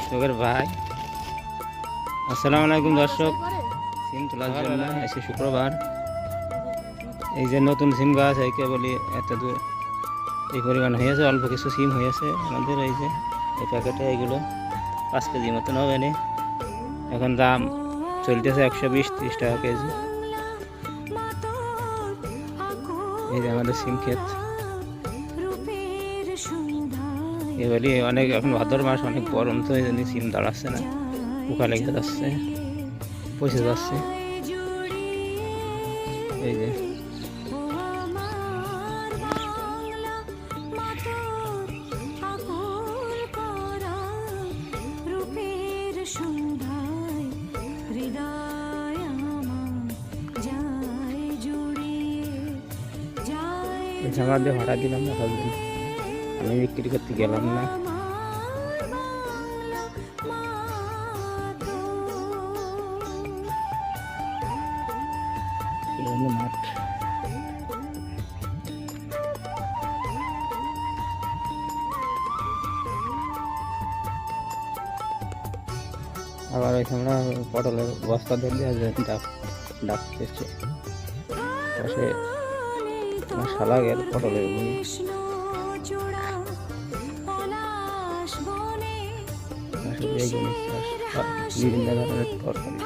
শোকের ভাই। আসসালামু আলাইকুম দর্শক, সিম তোলার জন্য এসে শুক্রবার। এই যে নতুন সিম গাছ একে বলি এত দূর এই পরিমাণ হয়েছে, অল্প কিছু সিম হয়েছে আমাদের। এই যে এই প্যাকেটে এইগুলো 5 কেজি মতন হবে নি। এখন দাম চলতেছে 120-30 টাকা কেজি। এই যে আমাদের সিম ক্ষেত। এবারে অনেক এখন ভাদ্র মাস, অনেক গরম, তো এই জন্য সিম দাঁড়াচ্ছে না, পোকা লেগে যাচ্ছে, পচে যাচ্ছে। এই যে ঝামা দিয়ে ভাড়া দিলাম না, আমি বিক্রি করতে গেলাম না। মাঠ আবার ওইখানে পটলের বস্তা ধরলে ডাকতেছে পাশে শালা গেল পটলের বই। বিভিন্ন ধরনের তরকারি।